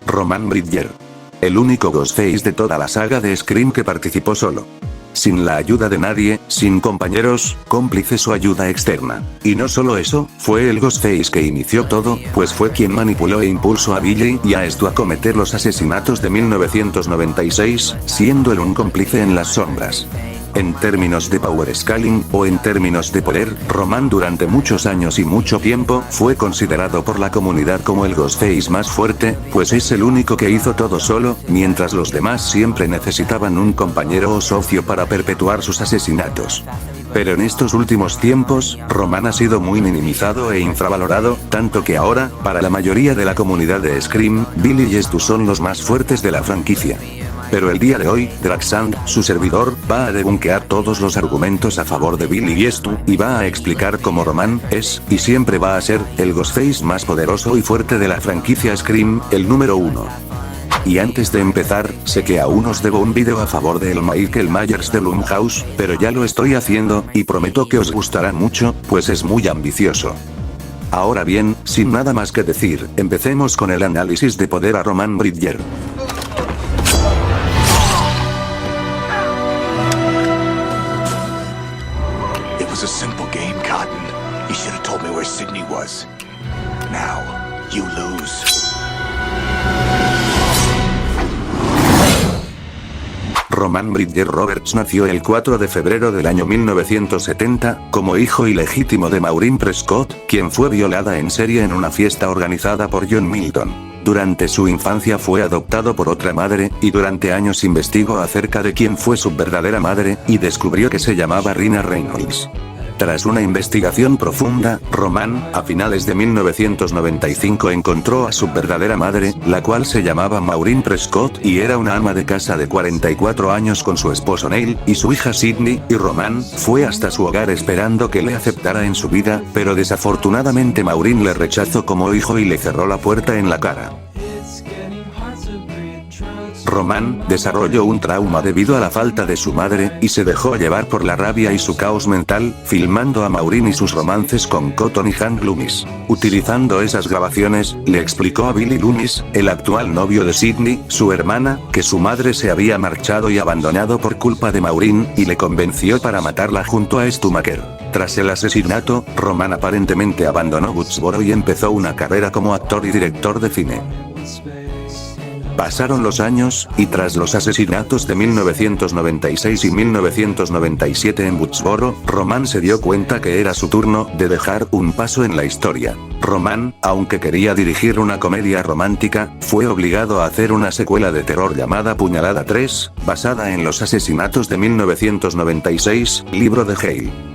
Roman Bridger. El único Ghostface de toda la saga de Scream que participó solo. Sin la ayuda de nadie, sin compañeros, cómplices o ayuda externa. Y no solo eso, fue el Ghostface que inició todo, pues fue quien manipuló e impulsó a Billy y a Stu a cometer los asesinatos de 1996, siendo él un cómplice en las sombras. En términos de power scaling, o en términos de poder, Roman durante muchos años y mucho tiempo, fue considerado por la comunidad como el Ghostface más fuerte, pues es el único que hizo todo solo, mientras los demás siempre necesitaban un compañero o socio para perpetuar sus asesinatos. Pero en estos últimos tiempos, Roman ha sido muy minimizado e infravalorado, tanto que ahora, para la mayoría de la comunidad de Scream, Billy y Stu son los más fuertes de la franquicia. Pero el día de hoy, Dragsand, su servidor, va a debunkear todos los argumentos a favor de Billy y Stu, y va a explicar cómo Roman es, y siempre va a ser, el Ghostface más poderoso y fuerte de la franquicia Scream, el número 1. Y antes de empezar, sé que aún os debo un vídeo a favor de el Michael Myers de Blumhouse, pero ya lo estoy haciendo, y prometo que os gustará mucho, pues es muy ambicioso. Ahora bien, sin nada más que decir, empecemos con el análisis de poder a Roman Bridger. A simple game, Cotton. You should have told me where Sydney was. Now, you lose. Roman Bridger Roberts nació el 4 de febrero del año 1970, como hijo ilegítimo de Maureen Prescott, quien fue violada en serie en una fiesta organizada por John Milton. Durante su infancia fue adoptado por otra madre, y durante años investigó acerca de quién fue su verdadera madre, y descubrió que se llamaba Rina Reynolds. Tras una investigación profunda, Roman, a finales de 1995 encontró a su verdadera madre, la cual se llamaba Maureen Prescott y era una ama de casa de 44 años con su esposo Neil, y su hija Sydney, y Roman fue hasta su hogar esperando que le aceptara en su vida, pero desafortunadamente Maureen le rechazó como hijo y le cerró la puerta en la cara. Roman desarrolló un trauma debido a la falta de su madre, y se dejó llevar por la rabia y su caos mental, filmando a Maureen y sus romances con Cotton y Hank Loomis. Utilizando esas grabaciones, le explicó a Billy Loomis, el actual novio de Sydney, su hermana, que su madre se había marchado y abandonado por culpa de Maureen, y le convenció para matarla junto a Stu Macher. Tras el asesinato, Roman aparentemente abandonó Woodsboro y empezó una carrera como actor y director de cine. Pasaron los años, y tras los asesinatos de 1996 y 1997 en Woodsboro, Roman se dio cuenta que era su turno de dejar un paso en la historia. Roman, aunque quería dirigir una comedia romántica, fue obligado a hacer una secuela de terror llamada Puñalada 3, basada en los asesinatos de 1996, libro de Hale.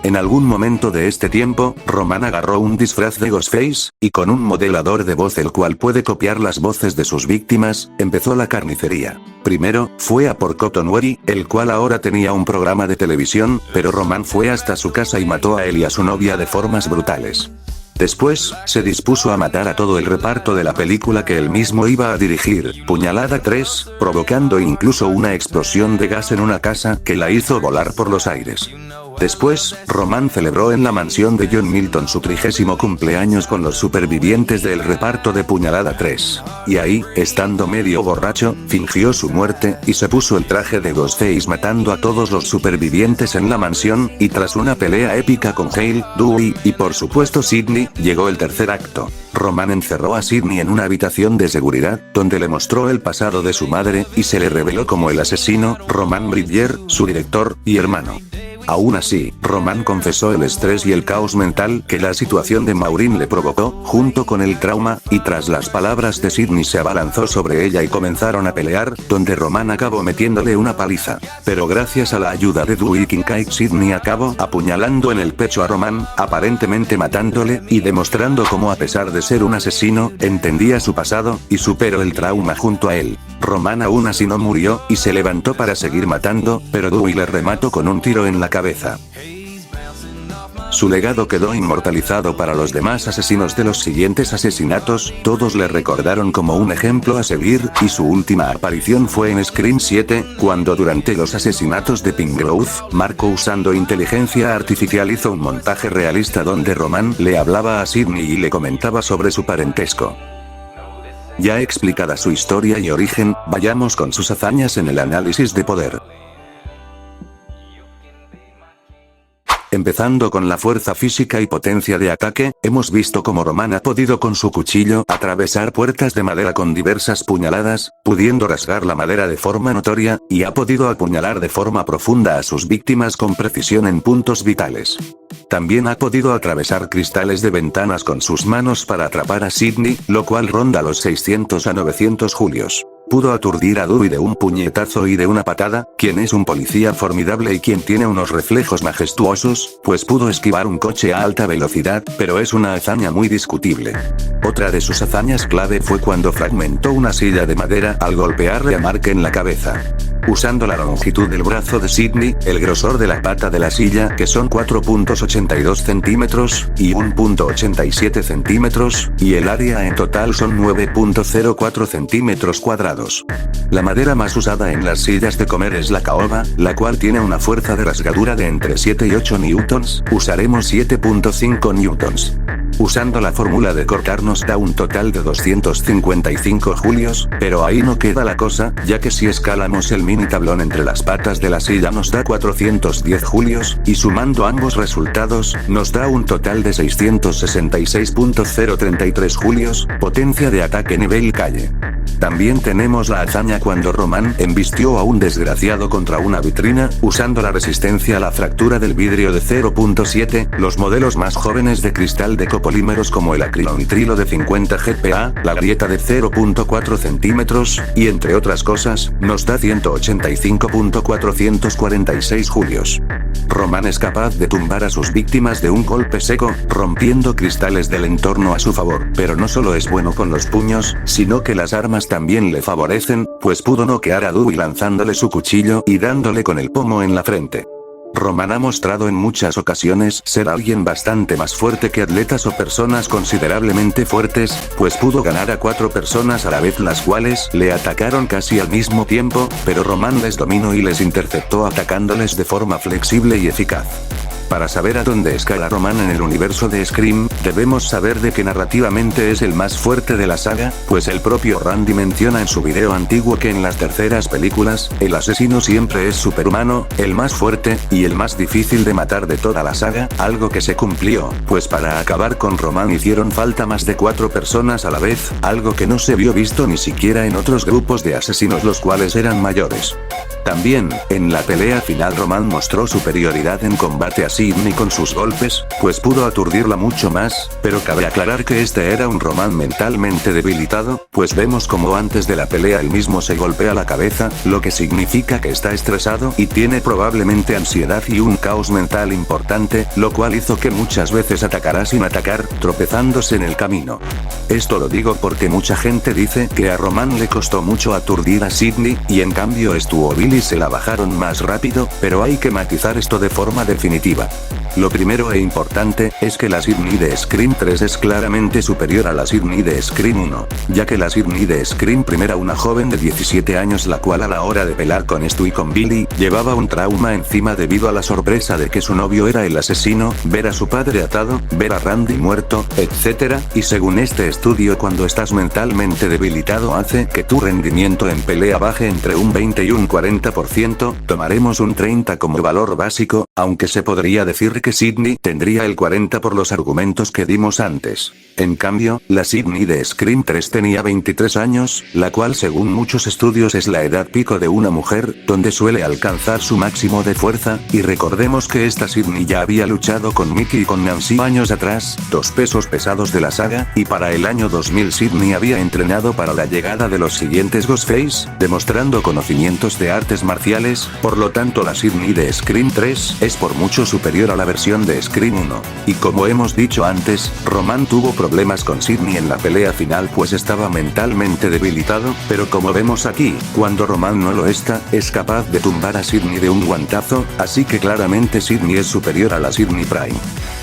En algún momento de este tiempo, Roman agarró un disfraz de Ghostface, y con un modelador de voz el cual puede copiar las voces de sus víctimas, empezó la carnicería. Primero, fue a por Cotton Weary, el cual ahora tenía un programa de televisión, pero Roman fue hasta su casa y mató a él y a su novia de formas brutales. Después, se dispuso a matar a todo el reparto de la película que él mismo iba a dirigir, Puñalada 3, provocando incluso una explosión de gas en una casa que la hizo volar por los aires. Después, Roman celebró en la mansión de John Milton su 30º cumpleaños con los supervivientes del reparto de Puñalada 3. Y ahí, estando medio borracho, fingió su muerte, y se puso el traje de Ghostface matando a todos los supervivientes en la mansión, y tras una pelea épica con Hale, Dewey, y por supuesto Sydney, llegó el tercer acto. Roman encerró a Sydney en una habitación de seguridad, donde le mostró el pasado de su madre, y se le reveló como el asesino, Roman Bridger, su director y hermano. Aún así, Roman confesó el estrés y el caos mental que la situación de Maureen le provocó, junto con el trauma, y tras las palabras de Sydney se abalanzó sobre ella y comenzaron a pelear, donde Roman acabó metiéndole una paliza. Pero gracias a la ayuda de Dewey Kincaid, Sydney acabó apuñalando en el pecho a Roman, aparentemente matándole, y demostrando cómo a pesar de ser un asesino, entendía su pasado, y superó el trauma junto a él. Roman aún así no murió, y se levantó para seguir matando, pero Dewey le remató con un tiro en la cabeza. Su legado quedó inmortalizado para los demás asesinos de los siguientes asesinatos, todos le recordaron como un ejemplo a seguir, y su última aparición fue en Scream 7, cuando durante los asesinatos de Pink Grove, Marco usando inteligencia artificial hizo un montaje realista donde Roman le hablaba a Sydney y le comentaba sobre su parentesco. Ya explicada su historia y origen, vayamos con sus hazañas en el análisis de poder. Empezando con la fuerza física y potencia de ataque, hemos visto cómo Roman ha podido con su cuchillo atravesar puertas de madera con diversas puñaladas, pudiendo rasgar la madera de forma notoria, y ha podido apuñalar de forma profunda a sus víctimas con precisión en puntos vitales. También ha podido atravesar cristales de ventanas con sus manos para atrapar a Sidney, lo cual ronda los 600 a 900 julios. Pudo aturdir a Dewey de un puñetazo y de una patada, quien es un policía formidable y quien tiene unos reflejos majestuosos, pues pudo esquivar un coche a alta velocidad, pero es una hazaña muy discutible. Otra de sus hazañas clave fue cuando fragmentó una silla de madera al golpearle a Mark en la cabeza. Usando la longitud del brazo de Sidney, el grosor de la pata de la silla, que son 4.82 centímetros, y 1.87 centímetros, y el área en total son 9.04 centímetros cuadrados. La madera más usada en las sillas de comer es la caoba, la cual tiene una fuerza de rasgadura de entre 7 y 8 newtons, usaremos 7.5 newtons. Usando la fórmula de cortar nos da un total de 255 julios, pero ahí no queda la cosa, ya que si escalamos el mini tablón entre las patas de la silla nos da 410 julios, y sumando ambos resultados, nos da un total de 666.033 julios, potencia de ataque nivel calle. También tenemos la hazaña cuando Roman embistió a un desgraciado contra una vitrina, usando la resistencia a la fractura del vidrio de 0.7, los modelos más jóvenes de cristal de copolímeros como el acrilonitrilo de 50 GPa, la grieta de 0.4 centímetros, y entre otras cosas, nos da 185.446 julios. Roman es capaz de tumbar a sus víctimas de un golpe seco, rompiendo cristales del entorno a su favor, pero no solo es bueno con los puños, sino que las armas también le favorecen, pues pudo noquear a Dewey lanzándole su cuchillo y dándole con el pomo en la frente. Roman ha mostrado en muchas ocasiones ser alguien bastante más fuerte que atletas o personas considerablemente fuertes, pues pudo ganar a 4 personas a la vez las cuales le atacaron casi al mismo tiempo, pero Roman les dominó y les interceptó atacándoles de forma flexible y eficaz. Para saber a dónde escala Roman en el universo de Scream, debemos saber de que narrativamente es el más fuerte de la saga, pues el propio Randy menciona en su video antiguo que en las terceras películas, el asesino siempre es superhumano, el más fuerte, y el más difícil de matar de toda la saga, algo que se cumplió, pues para acabar con Roman hicieron falta más de 4 personas a la vez, algo que no se vio visto ni siquiera en otros grupos de asesinos los cuales eran mayores. También, en la pelea final Roman mostró superioridad en combate a Sidney con sus golpes, pues pudo aturdirla mucho más, pero cabe aclarar que este era un Roman mentalmente debilitado, pues vemos como antes de la pelea él mismo se golpea la cabeza, lo que significa que está estresado y tiene probablemente ansiedad y un caos mental importante, lo cual hizo que muchas veces atacara sin atacar, tropezándose en el camino. Esto lo digo porque mucha gente dice que a Roman le costó mucho aturdir a Sidney, y en cambio Stu o Billy se la bajaron más rápido, pero hay que matizar esto de forma definitiva. Lo primero e importante, es que la Sidney de Scream 3 es claramente superior a la Sidney de Scream 1, ya que la Sidney de Scream primera una joven de 17 años la cual a la hora de pelear con Stu y con Billy, llevaba un trauma encima debido a la sorpresa de que su novio era el asesino, ver a su padre atado, ver a Randy muerto, etc., y según este estudio cuando estás mentalmente debilitado hace que tu rendimiento en pelea baje entre un 20 y un 40%, tomaremos un 30 como valor básico, aunque se podría decir que Sidney tendría el 40 por los argumentos que dimos antes. En cambio, la Sidney de Scream 3 tenía 23 años, la cual según muchos estudios es la edad pico de una mujer, donde suele alcanzar su máximo de fuerza, y recordemos que esta Sidney ya había luchado con Mickey y con Nancy años atrás, 2 pesos pesados de la saga, y para el año 2000 Sidney había entrenado para la llegada de los siguientes Ghostface, demostrando conocimientos de artes marciales, por lo tanto la Sidney de Scream 3 es por mucho superior a la versión de Scream 1. Y como hemos dicho antes, Roman tuvo problemas con Sidney en la pelea final pues estaba mentalmente debilitado, pero como vemos aquí, cuando Roman no lo está, es capaz de tumbar a Sidney de un guantazo, así que claramente Sidney es superior a la Sidney Prime.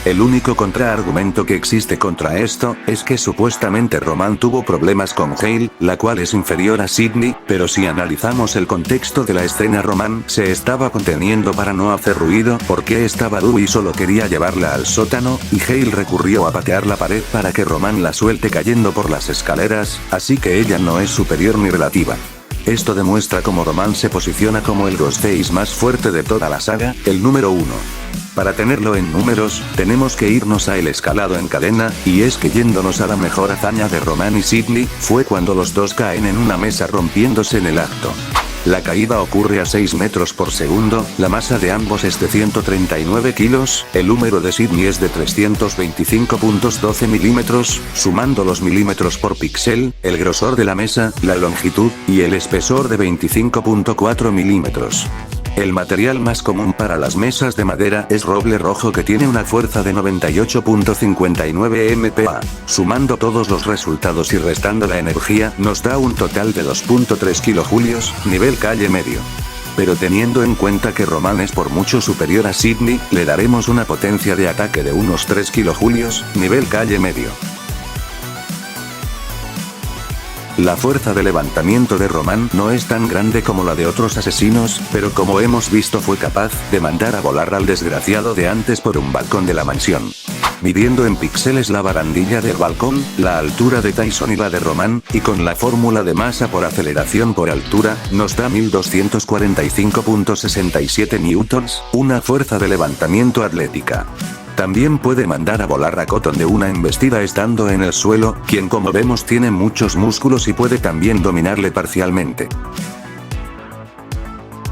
El único contraargumento que existe contra esto, es que supuestamente Roman tuvo problemas con Hale, la cual es inferior a Sydney, pero si analizamos el contexto de la escena, Roman se estaba conteniendo para no hacer ruido porque estaba duro y solo quería llevarla al sótano, y Hale recurrió a patear la pared para que Roman la suelte cayendo por las escaleras, así que ella no es superior ni relativa. Esto demuestra cómo Roman se posiciona como el Ghostface más fuerte de toda la saga, el número 1. Para tenerlo en números, tenemos que irnos a el escalado en cadena, y es que yéndonos a la mejor hazaña de Roman y Sydney, fue cuando los dos caen en una mesa rompiéndose en el acto. La caída ocurre a 6 metros por segundo, la masa de ambos es de 139 kilos, el húmero de Sydney es de 325.12 milímetros, sumando los milímetros por píxel, el grosor de la mesa, la longitud, y el espesor de 25.4 milímetros. El material más común para las mesas de madera es roble rojo que tiene una fuerza de 98.59 MPa. Sumando todos los resultados y restando la energía, nos da un total de 2.3 kilojulios, nivel calle medio. Pero teniendo en cuenta que Roman es por mucho superior a Sydney, le daremos una potencia de ataque de unos 3 kilojulios, nivel calle medio. La fuerza de levantamiento de Roman no es tan grande como la de otros asesinos, pero como hemos visto fue capaz de mandar a volar al desgraciado de antes por un balcón de la mansión. Midiendo en píxeles la barandilla del balcón, la altura de Tyson y la de Roman, y con la fórmula de masa por aceleración por altura, nos da 1245.67 newtons, una fuerza de levantamiento atlética. También puede mandar a volar a Cotton de una embestida estando en el suelo, quien como vemos tiene muchos músculos y puede también dominarle parcialmente.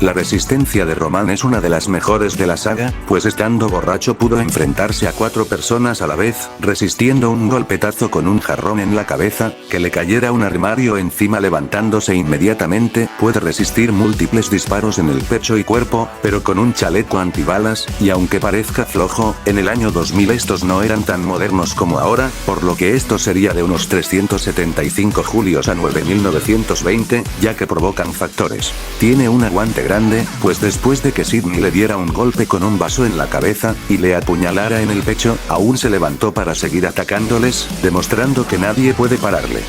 La resistencia de Roman es una de las mejores de la saga, pues estando borracho pudo enfrentarse a 4 personas a la vez, resistiendo un golpetazo con un jarrón en la cabeza, que le cayera un armario encima levantándose inmediatamente, puede resistir múltiples disparos en el pecho y cuerpo, pero con un chaleco antibalas, y aunque parezca flojo, en el año 2000 estos no eran tan modernos como ahora, por lo que esto sería de unos 375 julios a 9920, ya que provocan factores. Tiene un aguante grande, pues después de que Sydney le diera un golpe con un vaso en la cabeza, y le apuñalara en el pecho, aún se levantó para seguir atacándoles, demostrando que nadie puede pararle.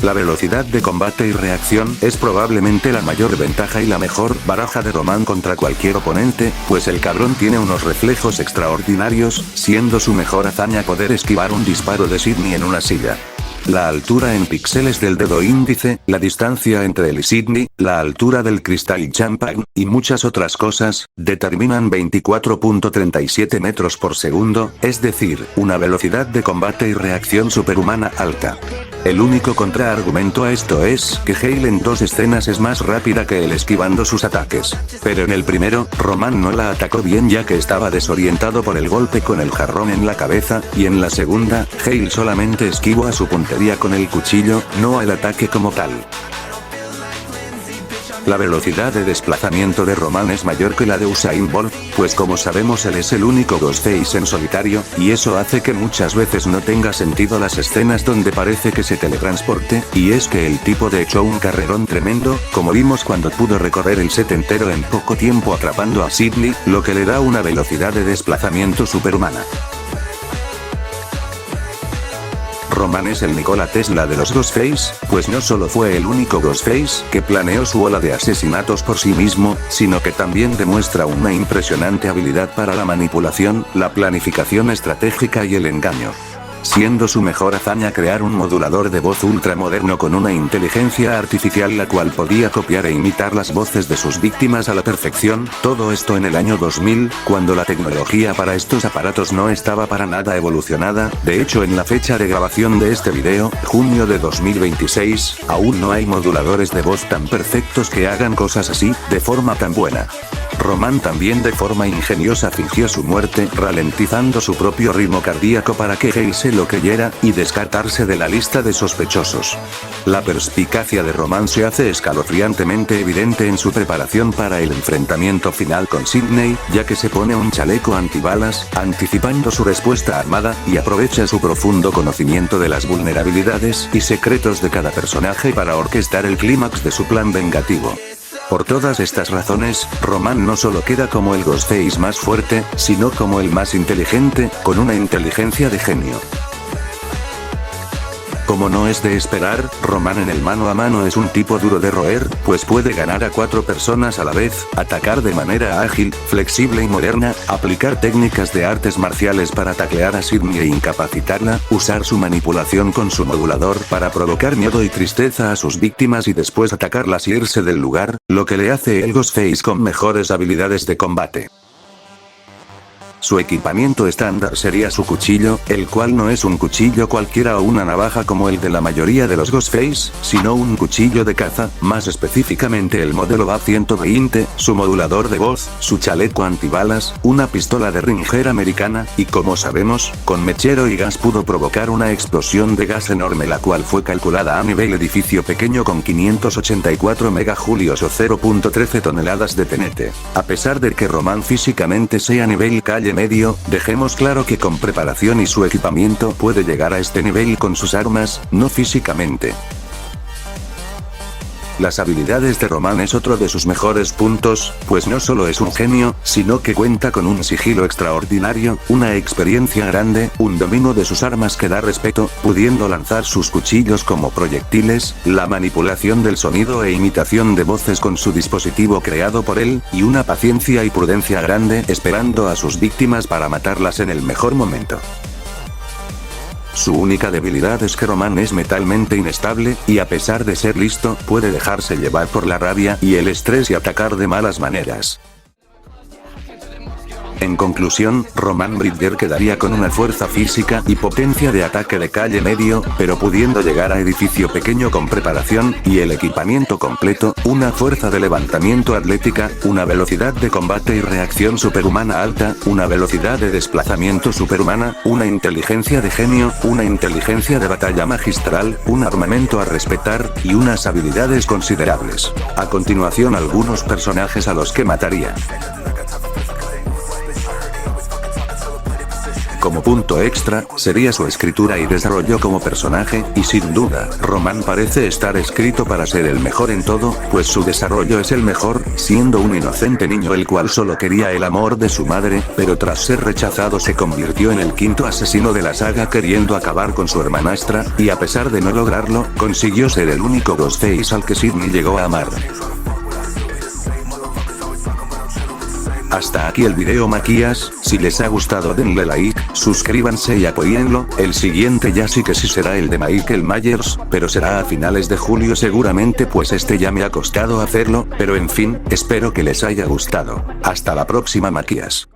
La velocidad de combate y reacción es probablemente la mayor ventaja y la mejor baraja de Roman contra cualquier oponente, pues el cabrón tiene unos reflejos extraordinarios, siendo su mejor hazaña poder esquivar un disparo de Sydney en una silla. La altura en píxeles del dedo índice, la distancia entre él y Sydney, la altura del cristal champán, y muchas otras cosas, determinan 24.37 metros por segundo, es decir, una velocidad de combate y reacción superhumana alta. El único contraargumento a esto es que Hale en 2 escenas es más rápida que él esquivando sus ataques. Pero en el primero, Roman no la atacó bien ya que estaba desorientado por el golpe con el jarrón en la cabeza, y en la segunda, Hale solamente esquivó a su puntería con el cuchillo, no al ataque como tal. La velocidad de desplazamiento de Roman es mayor que la de Usain Bolt, pues como sabemos él es el único Ghostface en solitario, y eso hace que muchas veces no tenga sentido las escenas donde parece que se teletransporte, y es que el tipo de echó un carrerón tremendo, como vimos cuando pudo recorrer el set entero en poco tiempo atrapando a Sydney, lo que le da una velocidad de desplazamiento superhumana. Roman es el Nikola Tesla de los Ghostface, pues no solo fue el único Ghostface que planeó su ola de asesinatos por sí mismo, sino que también demuestra una impresionante habilidad para la manipulación, la planificación estratégica y el engaño. Siendo su mejor hazaña crear un modulador de voz ultramoderno con una inteligencia artificial la cual podía copiar e imitar las voces de sus víctimas a la perfección, todo esto en el año 2000, cuando la tecnología para estos aparatos no estaba para nada evolucionada. De hecho, en la fecha de grabación de este video, junio de 2026, aún no hay moduladores de voz tan perfectos que hagan cosas así, de forma tan buena. Roman también de forma ingeniosa fingió su muerte, ralentizando su propio ritmo cardíaco para que Hale se lo creyera, y descartarse de la lista de sospechosos. La perspicacia de Roman se hace escalofriantemente evidente en su preparación para el enfrentamiento final con Sydney, ya que se pone un chaleco antibalas, anticipando su respuesta armada, y aprovecha su profundo conocimiento de las vulnerabilidades y secretos de cada personaje para orquestar el clímax de su plan vengativo. Por todas estas razones, Roman no solo queda como el Ghostface más fuerte, sino como el más inteligente, con una inteligencia de genio. Como no es de esperar, Roman en el mano a mano es un tipo duro de roer, pues puede ganar a 4 personas a la vez, atacar de manera ágil, flexible y moderna, aplicar técnicas de artes marciales para taclear a Sidney e incapacitarla, usar su manipulación con su modulador para provocar miedo y tristeza a sus víctimas y después atacarlas y irse del lugar, lo que le hace el Ghostface con mejores habilidades de combate. Su equipamiento estándar sería su cuchillo, el cual no es un cuchillo cualquiera o una navaja como el de la mayoría de los Ghostface, sino un cuchillo de caza, más específicamente el modelo BA-120, su modulador de voz, su chaleco antibalas, una pistola de Ringer americana, y como sabemos, con mechero y gas pudo provocar una explosión de gas enorme la cual fue calculada a nivel edificio pequeño con 584 megajulios o 0.13 toneladas de TNT. A pesar de que Roman físicamente sea nivel calle medio, dejemos claro que con preparación y su equipamiento puede llegar a este nivel con sus armas, no físicamente. Las habilidades de Roman es otro de sus mejores puntos, pues no solo es un genio, sino que cuenta con un sigilo extraordinario, una experiencia grande, un dominio de sus armas que da respeto, pudiendo lanzar sus cuchillos como proyectiles, la manipulación del sonido e imitación de voces con su dispositivo creado por él, y una paciencia y prudencia grande esperando a sus víctimas para matarlas en el mejor momento. Su única debilidad es que Roman es mentalmente inestable, y a pesar de ser listo, puede dejarse llevar por la rabia y el estrés y atacar de malas maneras. En conclusión, Roman Bridger quedaría con una fuerza física y potencia de ataque de calle medio, pero pudiendo llegar a edificio pequeño con preparación y el equipamiento completo, una fuerza de levantamiento atlética, una velocidad de combate y reacción superhumana alta, una velocidad de desplazamiento superhumana, una inteligencia de genio, una inteligencia de batalla magistral, un armamento a respetar, y unas habilidades considerables. A continuación algunos personajes a los que mataría. Como punto extra, sería su escritura y desarrollo como personaje, y sin duda, Roman parece estar escrito para ser el mejor en todo, pues su desarrollo es el mejor, siendo un inocente niño el cual solo quería el amor de su madre, pero tras ser rechazado se convirtió en el quinto asesino de la saga queriendo acabar con su hermanastra, y a pesar de no lograrlo, consiguió ser el único Ghostface al que Sidney llegó a amar. Hasta aquí el video maquías, si les ha gustado denle like, suscríbanse y apóyenlo, el siguiente ya sí que sí será el de Michael Myers, pero será a finales de julio seguramente pues este ya me ha costado hacerlo, pero en fin, espero que les haya gustado. Hasta la próxima maquías.